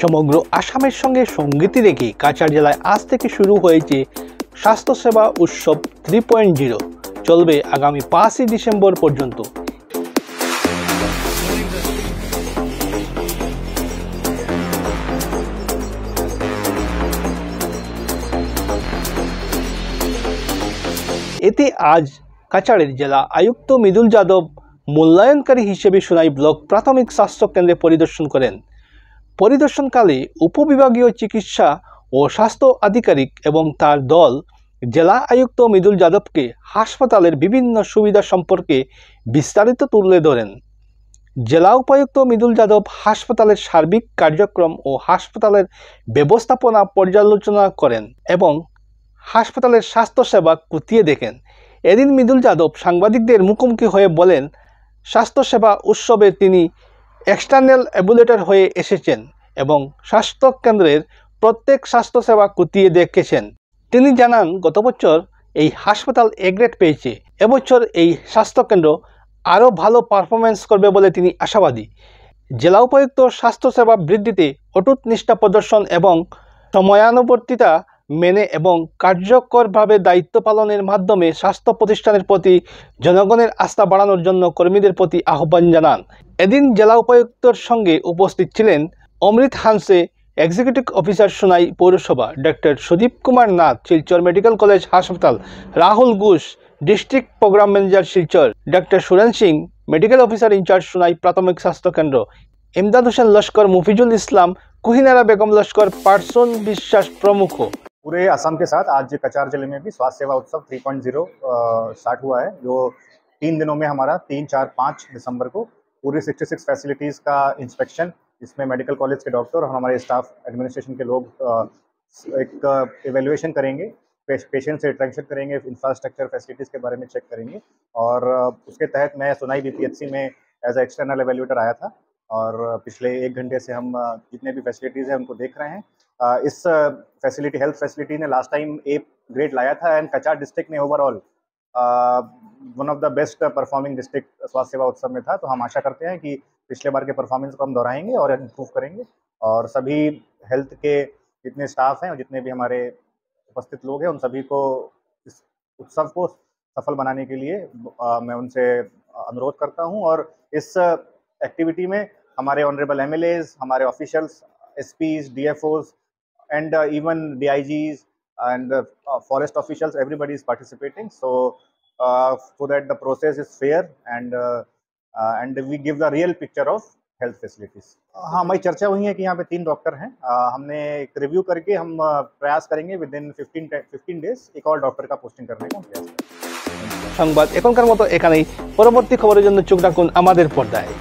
সমগ্র আসামের সঙ্গে সঙ্গতি রেখে কাছাড় জেলায় আজ থেকে শুরু হয়েছে স্বাস্থ্যসেবা উৎসব 3.0। চলবে আগামী 5ই ডিসেম্বর পর্যন্ত। এতে আজ কাছাড়ের জেলা আয়ুক্ত মৃদুল যাদব মূল্যায়নকারী হিসেবে সোনাই ব্লক প্রাথমিক স্বাস্থ্য কেন্দ্রে পরিদর্শন করেন। পরিদর্শনকালে উপবিভাগীয় চিকিৎসা ও স্বাস্থ্য আধিকারিক এবং তার দল জেলা আয়ুক্ত মৃদুল যাদবকে হাসপাতালের বিভিন্ন সুবিধা সম্পর্কে বিস্তারিত তুলে ধরেন। জেলা উপায়ুক্ত মৃদুল যাদব হাসপাতালের সার্বিক কার্যক্রম ও হাসপাতালের ব্যবস্থাপনা পর্যালোচনা করেন এবং হাসপাতালের স্বাস্থ্যসেবা খতিয়ে দেখেন। এদিন মৃদুল যাদব সাংবাদিকদের মুখোমুখি হয়ে বলেন, স্বাস্থ্যসেবা উৎসবে তিনি এক্সটার্নাল এভ্যালুয়েটর হয়ে এসেছেন এবং স্বাস্থ্য কেন্দ্রের প্রত্যেক স্বাস্থ্যসেবা খতিয়ে দেখেছেন। তিনি জানান, গত বছর এই হাসপাতাল এ গ্রেড পেয়েছে। এবছর এই স্বাস্থ্যকেন্দ্র আরও ভালো পারফরমেন্স করবে বলে তিনি আশাবাদী। জেলা উপায়ুক্ত স্বাস্থ্যসেবা বৃদ্ধিতে অটুট নিষ্ঠা প্রদর্শন এবং সময়ানুবর্তিতা মেনে এবং কার্যকরভাবে দায়িত্ব পালনের মাধ্যমে স্বাস্থ্য প্রতিষ্ঠানের প্রতি জনগণের আস্থা বাড়ানোর জন্য কর্মীদের প্রতি আহ্বান জানান। এদিন জেলা উপায়ুক্তর সঙ্গে উপস্থিত ছিলেন অমৃত হানসে, এক্সিকিউটিভ অফিসার সোনাই পৌরসভা, doctor Sudip Kumar Nath, Silchar medical college হাসপাতাল, Rahul Ghosh, district program manager Silchar, doctor Suren Singh, medical officer in charge Sonai প্রাথমিক স্বাস্থ্য কেন্দ্র, ইমদাদ হোসেন লস্কর, মুফিজুল ইসলাম, कुहिनारा बेगम लश्कर, पार्सन विश्वास प्रमुख। पूरे असम के साथ आज कछार जिले में भी स्वास्थ्य सेवा उत्सव 3.0 स्टार्ट हुआ है, जो 3 दिनों में हमारा 3, 4, 5 दिसंबर को पूरे 66 फैसिलिटीज़ का इंस्पेक्शन, जिसमें मेडिकल कॉलेज के डॉक्टर और हमारे स्टाफ एडमिनिस्ट्रेशन के लोग एक एवेल्युएशन करेंगे, पेशेंट से इंटरेक्शन करेंगे, इंफ्रास्ट्रक्चर फैसिलिटीज़ के बारे में चेक करेंगे। और उसके तहत मैं सोनाई बीपीएचसी में एज ए एक्सटर्नल एवेल्यूएटर आया था और पिछले 1 घंटे से हम जितने भी फैसिलिटीज़ हैं उनको देख रहे हैं। इस फैसिलिटी हेल्थ फैसिलिटी ने लास्ट टाइम ए ग्रेड लाया था एंड कछार डिस्ट्रिक्ट ने overall one of the best performing district स्वास्थ्य सेवा उत्सव में था। तो हम आशा करते हैं कि पिछले बार के परफॉर्मेंस को हम दोहराएंगे और इम्प्रूव करेंगे। और सभी हेल्थ के जितने स्टाफ हैं और जितने भी हमारे उपस्थित लोग हैं, उन सभी को इस उत्सव को सफल बनाने के लिए मैं उनसे अनुरोध करता हूँ। और इस एक्टिविटी में हमारे ऑनरेबल एमएलएज, हमारे officials, SPs, DFOs and even DIGs and forest officials, everybody is participating so that the process is fair and we give the real picture of health facilities। हाँ, हमारी चर्चा हुई है कि यहाँ पे 3 डॉक्टर हैं। हमने एक रिव्यू करके हम प्रयास करेंगे विद इन 15 डेज एक और डॉक्टर का पोस्टिंग करने का प्रयास करेंगे। সংবাদ এখনকার মতো এখানেই। পরবর্তী খবরের জন্য চোখ রাখুন আমাদের পর্দায়।